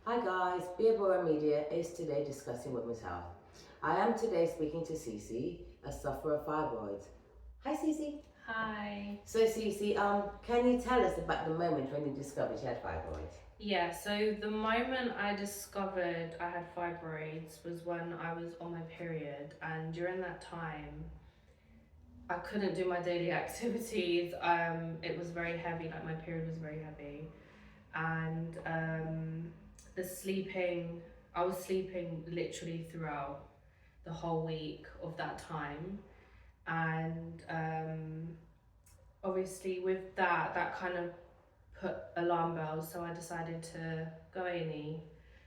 Hi guys, BiaBora Media is today discussing women's health. I am today speaking to Cee Cee, a sufferer of fibroids. Hi Cee Cee. Hi. So Cee Cee, can you tell us about the moment when you discovered you had fibroids? Yeah, so the moment I discovered I had fibroids was when I was on my period, and during that time, I couldn't do my daily activities. It was very heavy, like my period was very heavy, and the sleeping, I was sleeping literally throughout the whole week of that time, and obviously with that kind of put alarm bells, so I decided to go A&E.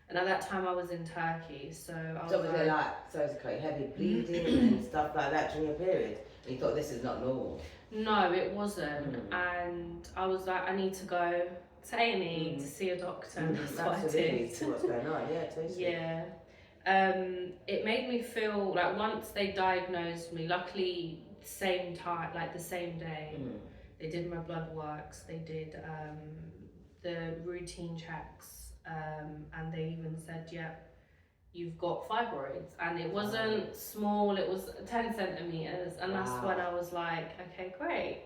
And at that time I was in Turkey, so I was So was it so it's quite heavy bleeding and stuff like that during your period? And you thought this is not normal? No, it wasn't. And I was like, I need to go to A&E to see a doctor. And that's what I did. See what's going on, yeah, totally. Yeah. It made me feel like once they diagnosed me, luckily same time, like the same day, they did my blood works, they did the routine checks, and they even said, yeah, you've got fibroids. And it wasn't small, it was 10 centimeters. And that's when I was like, okay, great.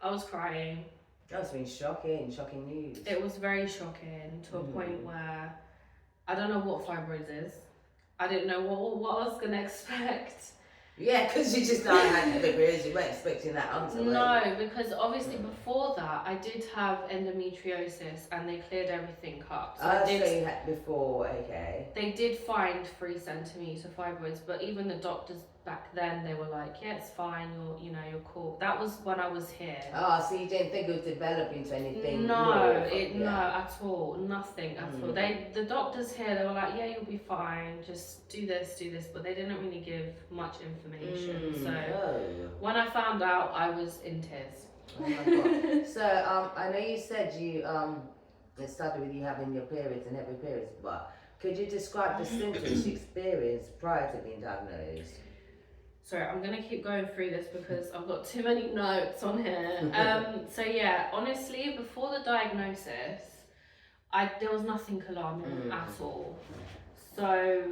I was crying. That's been shocking news. It was very shocking to a point where I don't know what fibroids is. I didn't know what I was going to expect. Yeah, because you just not had heavy periods, you weren't expecting that answer. No, because obviously before that I did have endometriosis and they cleared everything up. So you had before, okay. They did find 3 centimeter fibroids, but even the doctors back then, they were like, yeah, it's fine, you're cool. That was when I was here. Oh, so you didn't think it was developing to anything? No, at all, nothing at all. The doctors here, they were like, yeah, you'll be fine, just do this, but they didn't really give much information. When I found out, I was in tears. Oh my God. So I know you said it started with you having your periods and heavy periods, but could you describe the symptoms you experienced prior to being diagnosed? Sorry, I'm going to keep going through this because I've got too many notes on here. So yeah, honestly, before the diagnosis, there was nothing alarming at all. So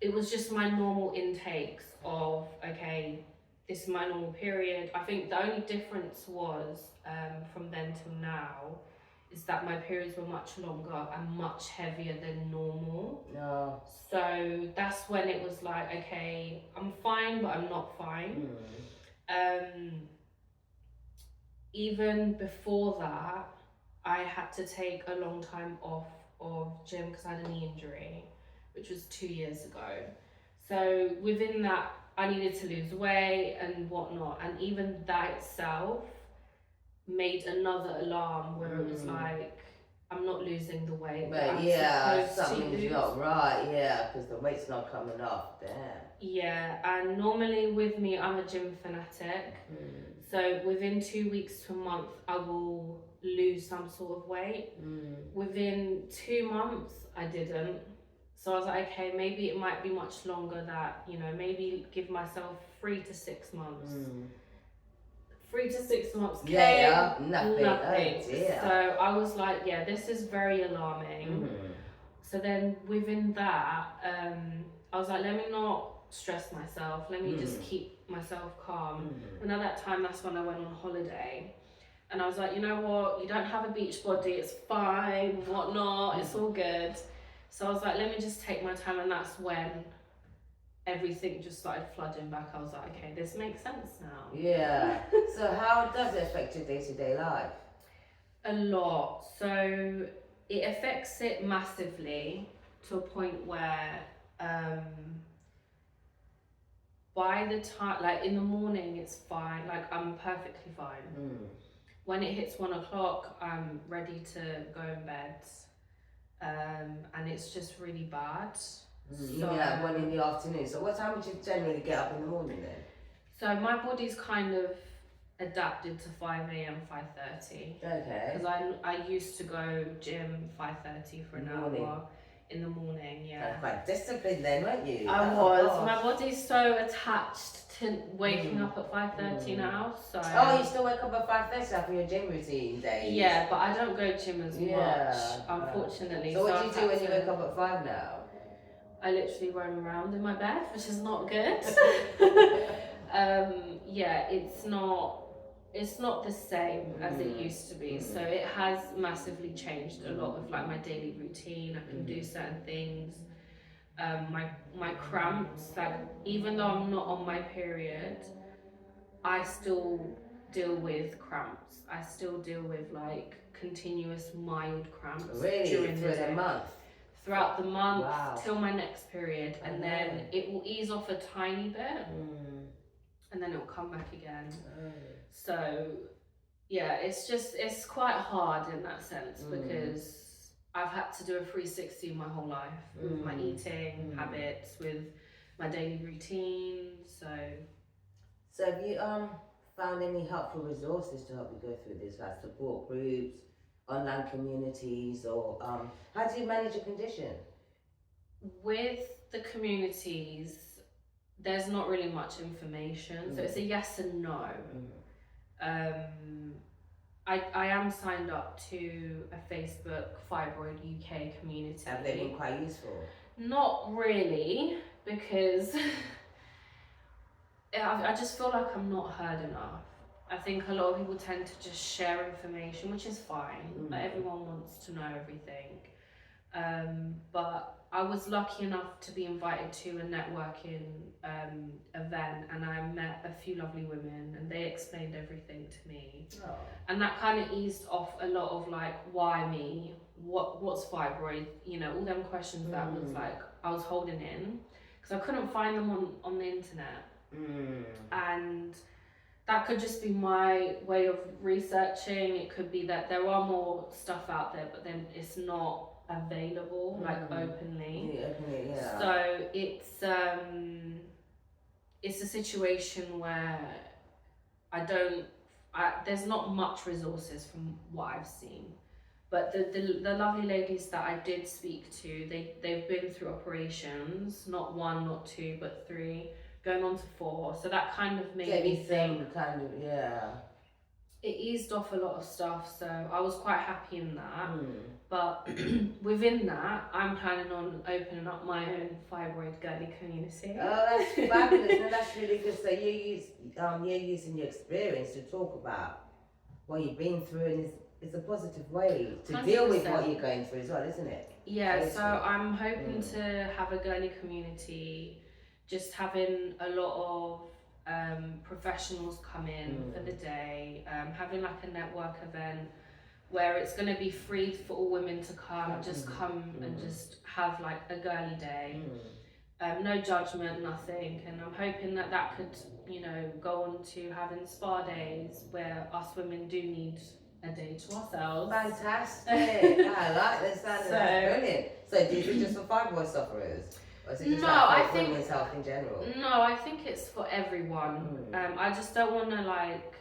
it was just my normal intakes of, okay, this is my normal period. I think the only difference was from then till now is that my periods were much longer and much heavier than normal. No. So that's when it was like, okay, I'm fine, but I'm not fine. Even before that, I had to take a long time off of gym because I had a knee injury, which was 2 years ago. So within that, I needed to lose weight and whatnot. And even that itself made another alarm where it was like, I'm not losing the weight. But yeah, something's not right, yeah, because the weight's not coming off, damn. Yeah, and normally with me, I'm a gym fanatic. So within 2 weeks to a month, I will lose some sort of weight. Within 2 months, I didn't. So I was like, okay, maybe it might be much longer that, maybe give myself 3 to 6 months. 3 to 6 months. Yeah, nothing. Oh, so I was like, yeah, this is very alarming. So then within that, I was like, let me not stress myself. Let me just keep myself calm. And at that time, that's when I went on holiday. And I was like, you know what? You don't have a beach body. It's fine, whatnot. It's all good. So I was like, let me just take my time. And that's when everything just started flooding back. I was like, okay, this makes sense now. Yeah. So how does it affect your day-to-day life? A lot. So it affects it massively to a point where by the time, like in the morning, it's fine. Like I'm perfectly fine. When it hits 1 o'clock, I'm ready to go in bed. And it's just really bad. You mean like 1 in the afternoon? So what time would you generally get up in the morning then? So my body's kind of adapted to 5 a.m, 5:30. Okay. Because I used to go gym 5:30 for an hour. in the morning, yeah. You're quite disciplined then, weren't you? I Oh, was. gosh. My body's so attached to waking up at 5:30 now, so. Oh, you still wake up at 5:30 after your gym routine days? Yeah, but I don't go gym as much, unfortunately. So what do you I've do had when you to- wake up at 5 now? I literally roam around in my bed, which is not good. Yeah, it's not the same as it used to be. So it has massively changed a lot with like my daily routine. I can do certain things. My cramps, like even though I'm not on my period, I still deal with cramps. I still deal with like continuous mild cramps during the month. Throughout the month, wow. till my next period, and then it will ease off a tiny bit, and then it will come back again. So yeah, it's quite hard in that sense because I've had to do a 360 my whole life with my eating habits, with my daily routine. So have you found any helpful resources to help you go through this, like support groups, online communities, or how do you manage your condition? With the communities, there's not really much information, so it's a yes and no. I am signed up to a Facebook Fibroid UK community. Have they been quite useful? Not really, because I just feel like I'm not heard enough. I think a lot of people tend to just share information, which is fine. Like everyone wants to know everything. But I was lucky enough to be invited to a networking event, and I met a few lovely women, and they explained everything to me. And that kind of eased off a lot of like, why me? What's fibroid? You know, all them questions that was like I was holding in because I couldn't find them on the internet. And that could just be my way of researching. It could be that there are more stuff out there, but then it's not available like openly. Yeah. So it's a situation where there's not much resources from what I've seen. But the lovely ladies that I did speak to, they've been through operations, not one, not two, but 3, going on to 4. So that kind of made me think. It eased off a lot of stuff, so I was quite happy in that. But within that, I'm planning on opening up my own fibroid girly community. Oh, that's fabulous! No, that's really good. So you're using your experience to talk about what you've been through, and it's a positive way to 100%. Deal with what you're going through as well, isn't it? Yeah. So I'm hoping to have a girly community, just having a lot of professionals come in for the day, having like a network event where it's going to be free for all women to come, just come and just have like a girly day, no judgment, nothing. And I'm hoping that could, you know, go on to having spa days where us women do need a day to ourselves. Fantastic! I like this. That's brilliant. So is it just for fibroid sufferers? Or is it just for women's health in general? No, I think it's for everyone. I just don't want to like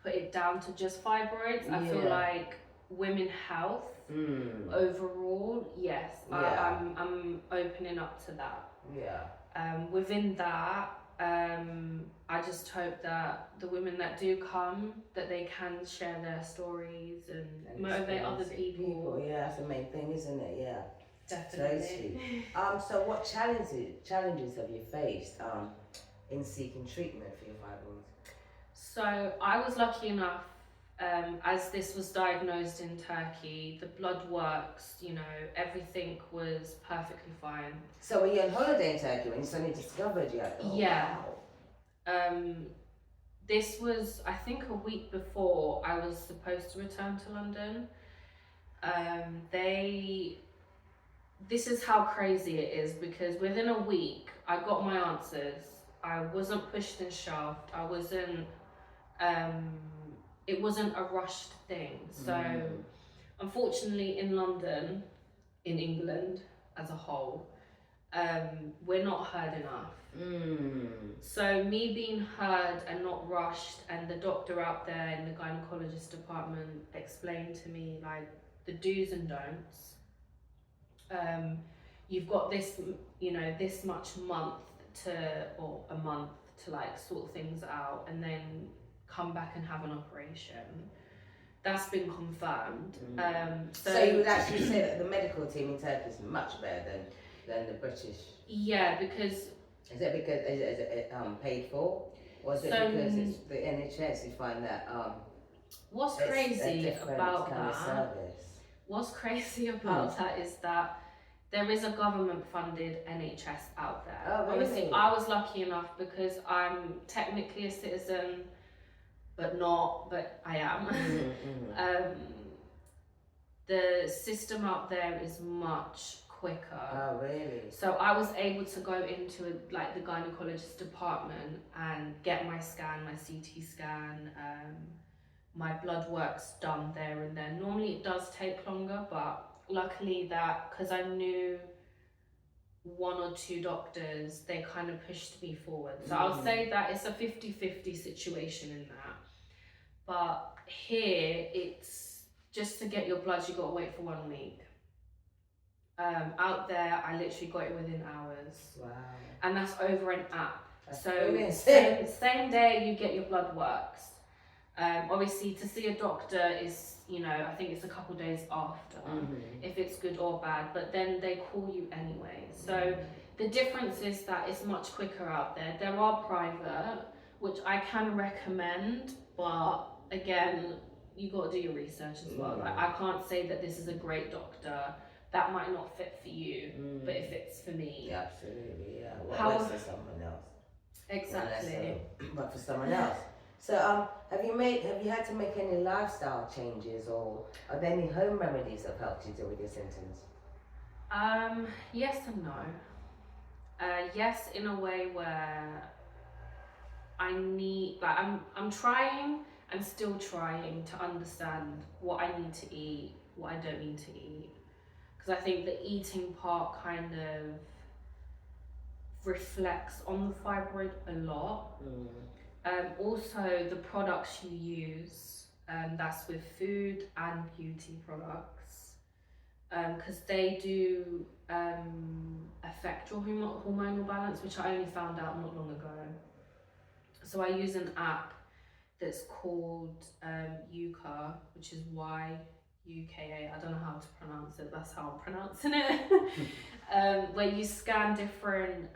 put it down to just fibroids. I feel like women health overall, yes. I'm opening up to that. Within that, I just hope that the women that do come, that they can share their stories and motivate other people. Yeah, that's the main thing, isn't it? Yeah. Definitely. So what challenges have you faced in seeking treatment for your fibroids? So I was lucky enough, as this was diagnosed in Turkey, the blood works, you know, everything was perfectly fine. So were you on holiday in Turkey when you suddenly discovered you? Wow. This was, I think, a week before I was supposed to return to London. This is how crazy it is, because within a week I got my answers. I wasn't pushed and shoved. I wasn't, it wasn't a rushed thing. So unfortunately in London, in England as a whole, we're not heard enough. So me being heard and not rushed, and the doctor out there in the gynecologist department explained to me like the do's and don'ts. you've got this, you know, this much month or a month to like sort things out and then come back and have an operation. That's been confirmed. So you would actually say that the medical team in Turkey is much better than the British? Yeah, because... Is it because is it paid for? Or is it because it's the NHS, you find that what's crazy about that? What's crazy about that is that there is a government-funded NHS out there. Oh, really? Obviously, I was lucky enough because I'm technically a citizen, but I am. The system out there is much quicker. Oh, really? So I was able to go into like the gynecologist department and get my scan, my CT scan, my blood work's done there and then. Normally it does take longer, but luckily that, because I knew one or two doctors, they kind of pushed me forward. So I'll say that it's a 50-50 situation in that. But here, it's just to get your bloods, you gotta wait for 1 week. Out there, I literally got it within hours. Wow. And that's over an app. That's so brilliant. same day you get your blood works. Obviously, to see a doctor is, you know, I think it's a couple days after, if it's good or bad, but then they call you anyway. So the difference is that it's much quicker out there. There are private, which I can recommend, but again, you got to do your research as well. Like, I can't say that this is a great doctor. That might not fit for you, but it fits for me. Yeah, absolutely, yeah. What works for someone else? Exactly. But for someone else. So, have you had to make any lifestyle changes, or are there any home remedies that have helped you deal with your symptoms? Yes and no. Yes, in a way where I'm trying and still trying to understand what I need to eat, what I don't need to eat. Because I think the eating part kind of reflects on the fibroid a lot. Also, the products you use, that's with food and beauty products, because they do affect your hormonal balance, which I only found out not long ago. So I use an app that's called Yuka, which is YUKA. I don't know how to pronounce it, that's how I'm pronouncing it. Where you scan different,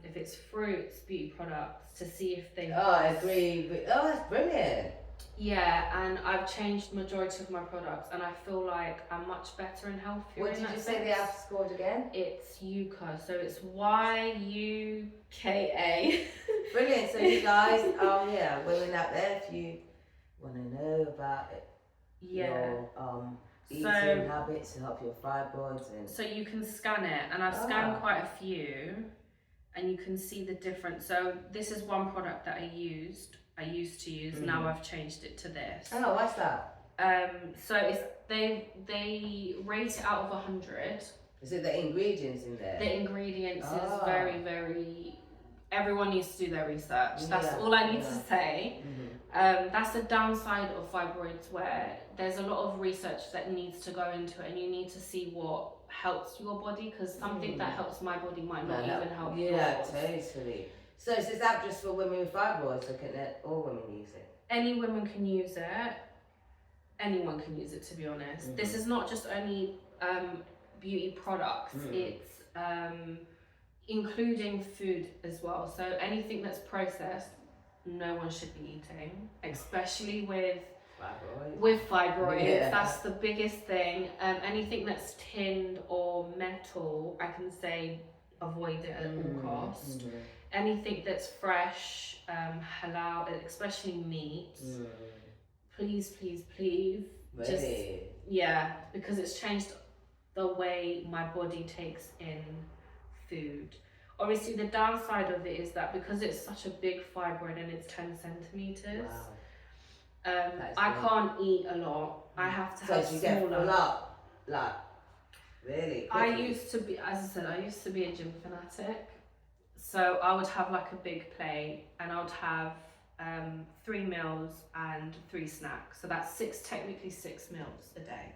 if it's fruits, beauty products, to see if they... Oh, I agree. Oh, that's brilliant. Yeah, and I've changed majority of my products, and I feel like I'm much better and healthier. What did you say the app's called again? It's Yuka, so it's YUKA. Brilliant. So you guys, women out there, if you want to know about it, your eating habits to help your fibroids, and so you can scan it, and I've scanned quite a few, and you can see the difference. So this is one product that I used to use. Now I've changed it to this. Oh, what's that? So it's they rate it out of 100. Is it the ingredients in there? The ingredients is very, very... Everyone needs to do their research. That's all I need to say. That's the downside of fibroids, where there's a lot of research that needs to go into it, and you need to see what helps your body, because something that helps my body might not even help yours. Yeah, totally. So is this app just for women with fibroids, or can all women use it? Any women can use it. Anyone can use it, to be honest. This is not just only beauty products. It's including food as well. So anything that's processed, no one should be eating, especially with fibroids. Yeah. That's the biggest thing. Anything that's tinned or metal, I can say avoid it at all costs. Anything that's fresh, halal, especially meat, please, Really? because it's changed the way my body takes in food. Obviously, the downside of it is that because it's such a big fibroid and it's 10 centimeters, I can't eat a lot. I have to have so you smaller. Get full up, like, really? I used to be, as I said, I used to be a gym fanatic. So I would have like a big plate, and I would have 3 meals and 3 snacks. So that's technically 6 meals a day.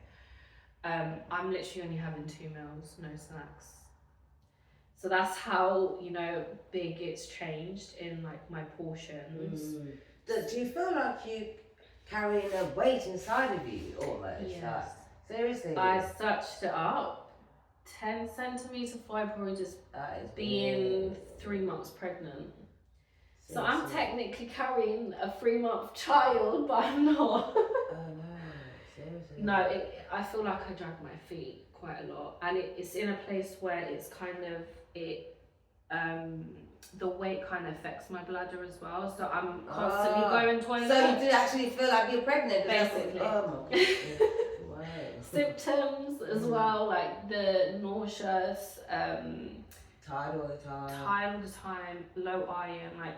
I'm literally only having 2 meals, no snacks. So that's how, you know, big it's changed in like my portions. Do you feel like you carrying a weight inside of you almost? Yes. Seriously? I searched it up. 10 centimetre fibroid is being 3 months pregnant. So I'm technically carrying a 3-month child, but I'm not. Oh no, seriously? No, I feel like I drag my feet quite a lot, and it's in a place where it's kind of the weight kind of affects my bladder as well. So I'm constantly going toilet. So you do actually feel like you're pregnant? Basically. Oh my gosh. Wow. Symptoms as well, like the nauseous, tired all the time, low iron, like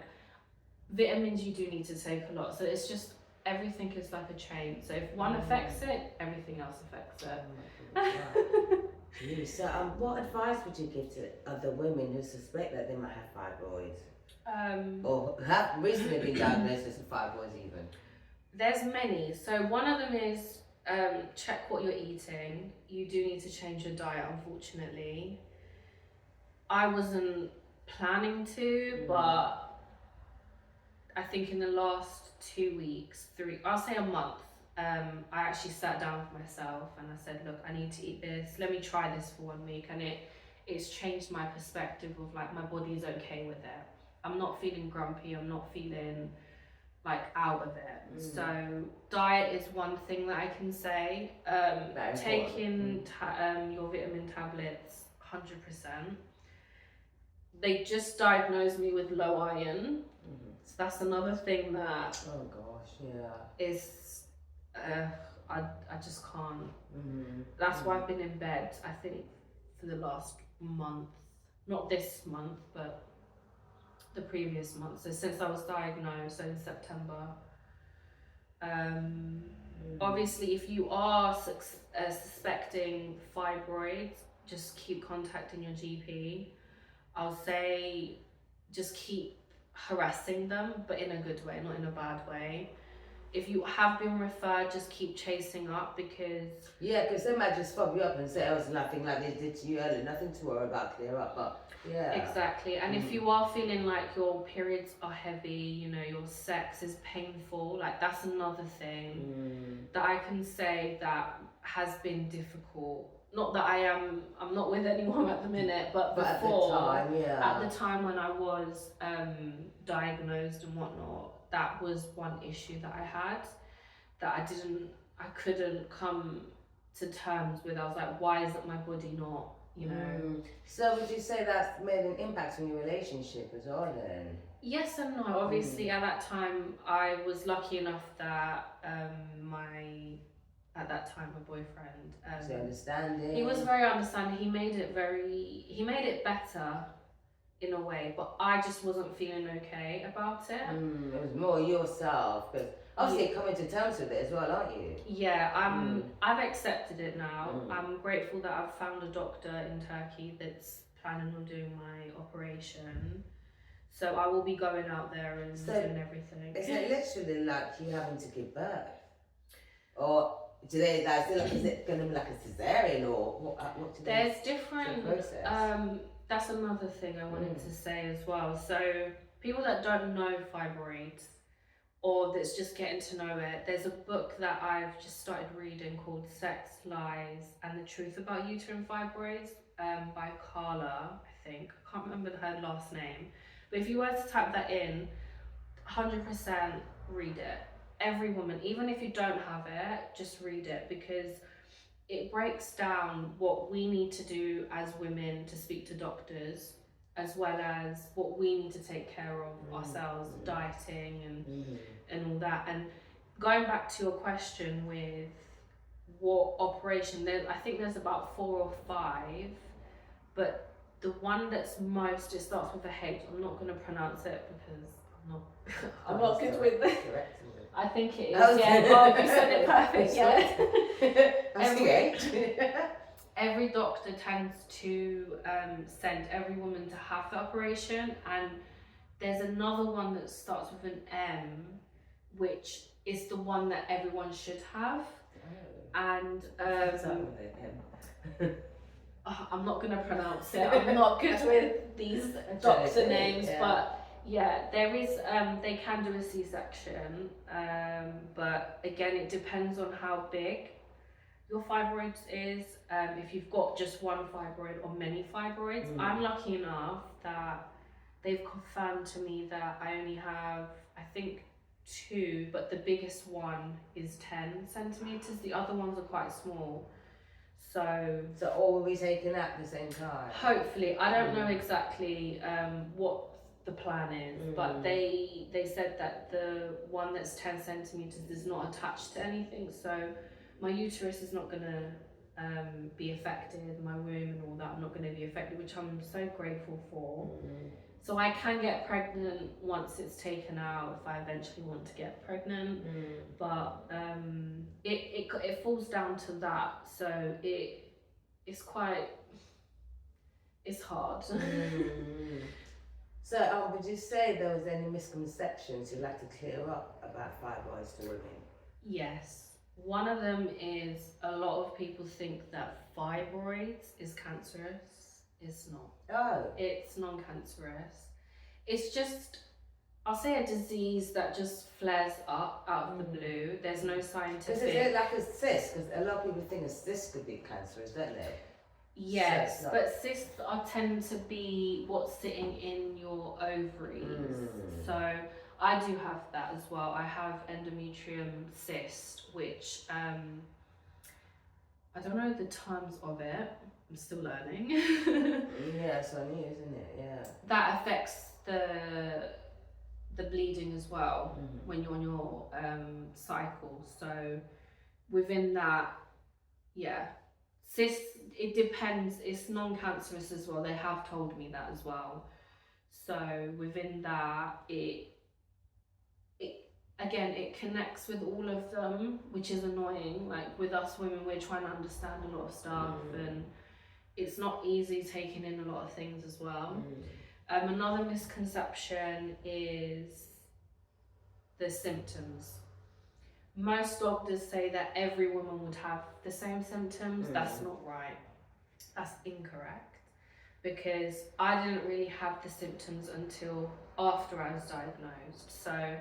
vitamins you do need to take a lot. So it's just everything is like a chain. So if one affects it, everything else affects it. So what advice would you give to other women who suspect that they might have fibroids? Or have recently been diagnosed with fibroids even? There's many. So one of them is check what you're eating. You do need to change your diet, unfortunately. I wasn't planning to, but I think in the last 2 weeks, I'll say a month, I actually sat down with myself and I said, look, I need to eat this. Let me try this for 1 week. And it's changed my perspective of like, my body's okay with it. I'm not feeling grumpy. I'm not feeling like out of it. So diet is one thing that I can say. Taking your vitamin tablets, 100%. They just diagnosed me with low iron. So that's another thing that is I just can't. That's why I've been in bed, I think, for the last month. Not this month, but the previous month. So since I was diagnosed, so in September. Obviously, if you are suspecting fibroids, just keep contacting your GP. I'll say just keep harassing them, but in a good way, not in a bad way. If you have been referred, just keep chasing up, because because they might just fob you up and say, oh, it's nothing like they did to you earlier, nothing to worry about, clear up. But exactly. And if you are feeling like your periods are heavy, you know, your sex is painful, like that's another thing that I can say that has been difficult. Not that I'm not with anyone at the minute, but before, at the time when I was diagnosed and whatnot, that was one issue that I had, that I couldn't come to terms with. I was like, why isn't my body not, you know? So would you say that's made an impact on your relationship as well then? Yes and no. Obviously at that time I was lucky enough that at that time my boyfriend, was he understanding? He was very understanding. He made it better in a way, but I just wasn't feeling okay about it. It was more yourself, because obviously you're coming to terms with it as well, aren't you? Yeah, I've accepted it now. I'm grateful that I've found a doctor in Turkey that's planning on doing my operation. So I will be going out there and doing everything. Is it literally like you having to give birth? Or do they, is it going to be like a cesarean, or what do they? There's different process. That's another thing I wanted to say as well. So people that don't know fibroids, or that's just getting to know it, there's a book that I've just started reading called Sex, Lies and the Truth About Uterine Fibroids, by Carla, I think. I can't remember her last name. But if you were to type that in, 100% read it. Every woman, even if you don't have it, just read it, because it breaks down what we need to do as women to speak to doctors, as well as what we need to take care of ourselves, dieting and all that. And going back to your question with what operation, I think there's about 4 or 5, but the one that's most, it starts with a H. I'm not going to pronounce it because I'm not good with it. I think it is. Oh, you said it perfect. Every doctor tends to send every woman to have the operation, and there's another one that starts with an M, which is the one that everyone should have. And What's up with it? I'm not going to pronounce it. I'm not good with these doctor names, but yeah, there is, they can do a C-section, but again, it depends on how big your fibroids is. If you've got just one fibroid or many fibroids. I'm lucky enough that they've confirmed to me that I only have, I think, 2, but the biggest one is 10 centimeters. The other ones are quite small. So all will be taken at the same time? Hopefully. I don't know exactly what the plan is, but they said that the one that's 10 centimeters is not attached to anything, so my uterus is not going to be affected, my womb and all that, I'm not going to be affected, which I'm so grateful for. So I can get pregnant once it's taken out if I eventually want to get pregnant, but it falls down to that, so it's hard. So would you say there was any misconceptions you'd like to clear up about fibroids to women? Yes. One of them is a lot of people think that fibroids is cancerous. It's not. Oh. It's non-cancerous. It's just, I'll say, a disease that just flares up out of the blue. There's no scientific... Is it like a cyst? Because a lot of people think a cyst could be cancerous, don't they? Yes, but cysts tend to be what's sitting in your ovaries. So I do have that as well. I have endometrium cyst, which I don't know the terms of it. I'm still learning. Yeah, it's on you, isn't it? Yeah. That affects the bleeding as well when you're on your cycle. So within that, yeah, cysts, it depends. It's non-cancerous as well. They have told me that as well. So within that, again, it connects with all of them, which is annoying. Like with us women, we're trying to understand a lot of stuff, and it's not easy taking in a lot of things as well. Another misconception is the symptoms. Most doctors say that every woman would have the same symptoms. That's not right. That's incorrect, because I didn't really have the symptoms until after I was diagnosed. So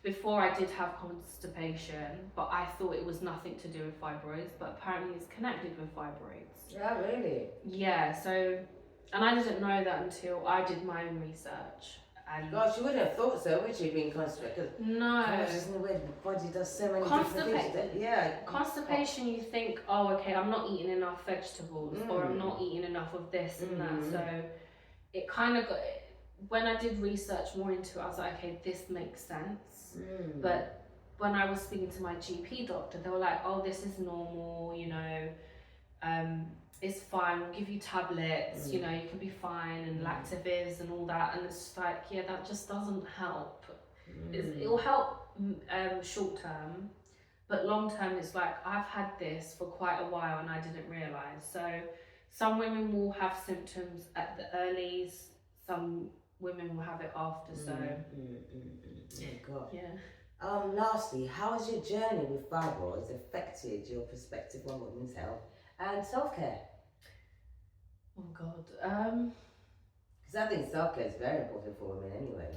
before, I did have constipation, but I thought it was nothing to do with fibroids, but apparently it's connected with fibroids. Yeah, really? Yeah, so, and I didn't know that until I did my own research. And gosh, you wouldn't have thought so, would you, being constipated? No. Gosh, isn't it weird? The body does so many different things. Yeah. Constipation, you think, oh, okay, I'm not eating enough vegetables, or I'm not eating enough of this and that. So it kind of got, when I did research more into it, I was like, okay, this makes sense. But when I was speaking to my GP doctor, they were like, oh, this is normal, you know, it's fine, we'll give you tablets, you know, you can be fine, and Lactavis and all that. And it's just like, yeah, that just doesn't help. It will help short term, but long term, it's like, I've had this for quite a while and I didn't realise. So some women will have symptoms at the earlies, some women will have it after. So Oh God. Yeah. Lastly, how has your journey with fibroids affected your perspective on women's health and self-care? Oh God. Because I think self-care is very important for women anyway.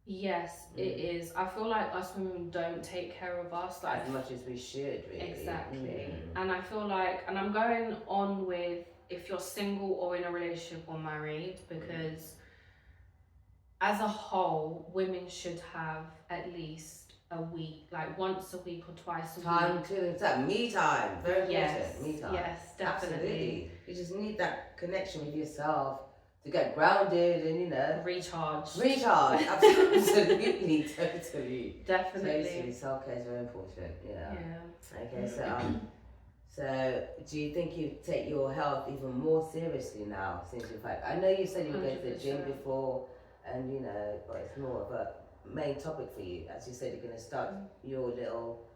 Yes, it is. I feel like us women don't take care of us like as much as we should, really. Exactly. And I feel like, and I'm going on with if you're single or in a relationship or married, because as a whole, women should have at least a week, like once a week or twice a week. Time to that me time, very important. Me time. Yes, definitely. Absolutely. You just need that connection with yourself to get grounded and, you know, recharge. Absolutely, totally. Definitely. Totally, self-care is very important. Yeah. Okay, so do you think you take your health even more seriously now since you've had? I know you said you were going to the gym before, and you know, but it's more of a main topic for you. As you said, you're going to start your little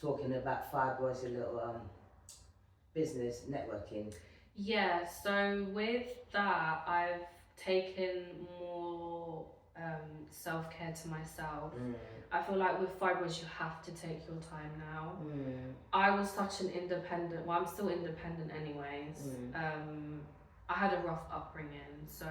talking about fibroids, your little business networking. Yeah, so with that, I've taken more self-care to myself. I feel like with fibroids you have to take your time now. I was such an independent, well I'm still independent anyways. I had a rough upbringing, so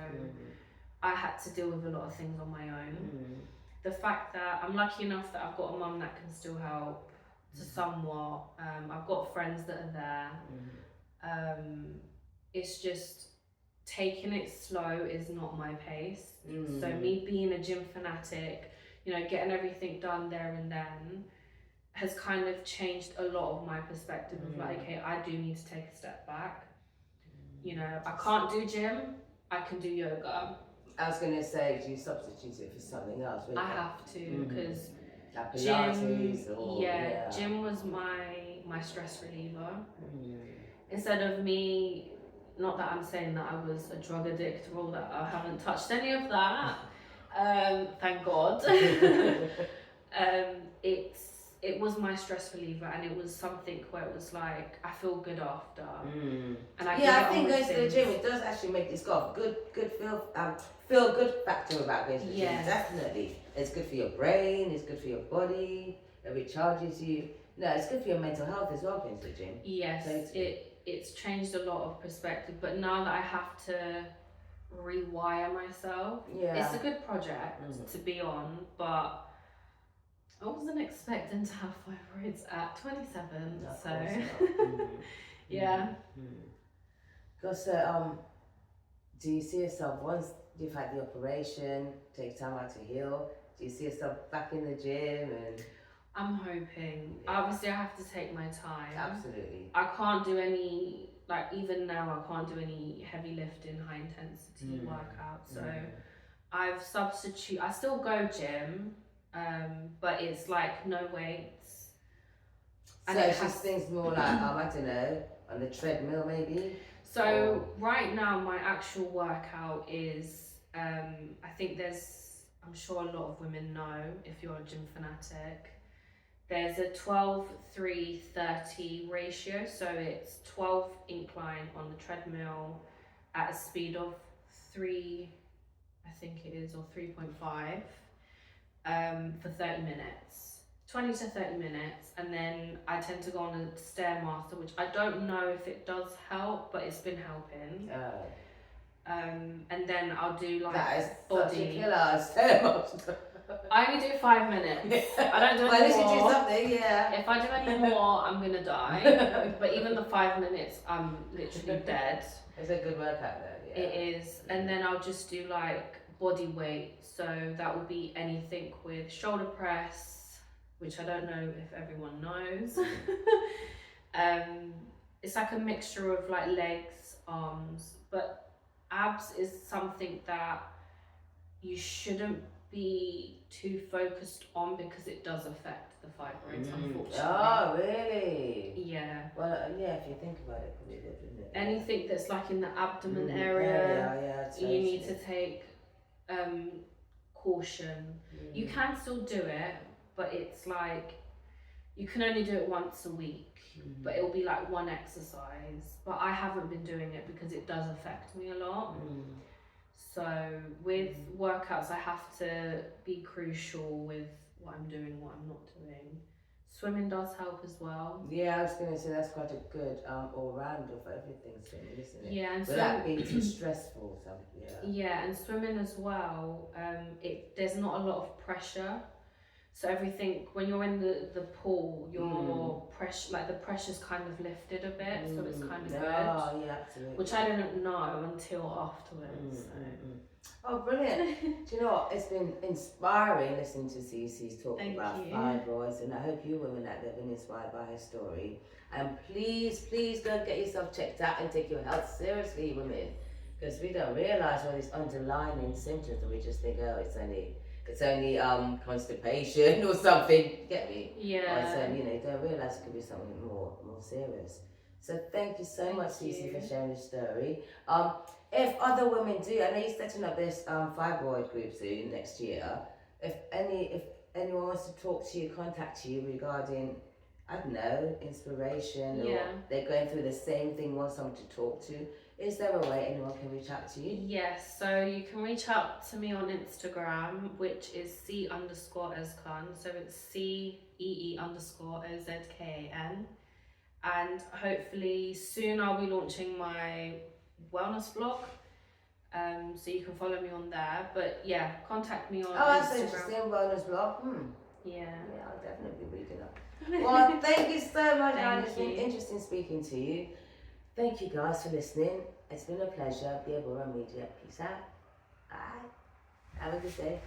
I had to deal with a lot of things on my own. The fact that I'm lucky enough that I've got a mum that can still help to somewhat. I've got friends that are there. It's just taking it slow is not my pace. So me being a gym fanatic, you know, getting everything done there and then has kind of changed a lot of my perspective of like, okay, I do need to take a step back. You know, I can't do gym, I can do yoga. I was going to say, do you substitute it for something else? Really? I have to, because like gym was my stress reliever. Instead of me, not that I'm saying that I was a drug addict or that I haven't touched any of that, thank God. It was my stress reliever, and it was something where it was like I feel good after. And I think going to the gym, it does actually make this got good feel good factor about going to the gym. Definitely, it's good for your brain, it's good for your body, it recharges you. No, it's good for your mental health as well, going to the gym. Yes, it's changed a lot of perspective, but now that I have to rewire myself, it's a good project to be on, but I wasn't expecting to have fibroids at 27, no, so yeah. Because do you see yourself, once you've had the operation, take time out to heal, do you see yourself back in the gym? And I'm hoping. Obviously I have to take my time. Absolutely. I can't do any, like even now I can't do any heavy lifting, high intensity workouts. So I still go gym, but it's like no weights. So it's just things more like, I don't know, on the treadmill maybe? So right now my actual workout is, I think I'm sure a lot of women know if you're a gym fanatic, there's a 12-3-30 ratio. So it's 12 incline on the treadmill at a speed of 3, I think it is, or 3.5, for 30 minutes, 20 to 30 minutes. And then I tend to go on a Stairmaster, which I don't know if it does help, but it's been helping. And then I'll do like that is body. Such a killer Stairmaster. I only do 5 minutes. I don't do any more. Unless you do something, If I do any more, I'm gonna die. But even the 5 minutes, I'm literally dead. It's a good workout though. It is. And then I'll just do like body weight. So that will be anything with shoulder press, which I don't know if everyone knows. It's like a mixture of like legs, arms, but abs is something that you shouldn't be too focused on because it does affect the fibroids, unfortunately. Oh, really? Yeah. Well, if you think about it, probably did, didn't it? Anything that's like in the abdomen area, you need to take caution. You can still do it, but it's like you can only do it once a week, but it will be like one exercise. But I haven't been doing it because it does affect me a lot. So with workouts, I have to be crucial with what I'm doing, what I'm not doing. Swimming does help as well. Yeah, I was going to say that's quite a good all-round of everything, swimming, isn't it? Yeah, and without being too stressful. So, yeah, and swimming as well, there's not a lot of pressure. So everything, when you're in the pool, your pressure, like the pressure's kind of lifted a bit, so it's kind of good. Oh, yeah, absolutely. Which I didn't know until afterwards. Oh, brilliant. Do you know what? It's been inspiring listening to Cee Cee's talk about fibroids, and I hope you women out there have been inspired by her story. And please go and get yourself checked out and take your health seriously, women, because we don't realise all these underlying symptoms and we just think, oh, it's only constipation or something. Get me? Yeah. Or you don't realise it could be something more serious. So thank you so much, Cee Cee, for sharing your story. If other women do, I know you're setting up this fibroid group soon next year. If anyone wants to talk to you, contact you regarding, I don't know, inspiration, or they're going through the same thing, want someone to talk to, is there a way anyone can reach out to you? Yes, so you can reach out to me on Instagram, which is Cee_Özkan. So it's CEE_OZKAN. And hopefully soon I'll be launching my wellness blog. So you can follow me on there. But yeah, contact me on Instagram. That's interesting. Wellness blog. Yeah. Yeah, I'll definitely read it up. Well, thank you so much, Anne. It's been you. interesting speaking to you. Thank you guys for listening. It's been a pleasure. BiaBora Media. Peace out. Bye. Have a good day.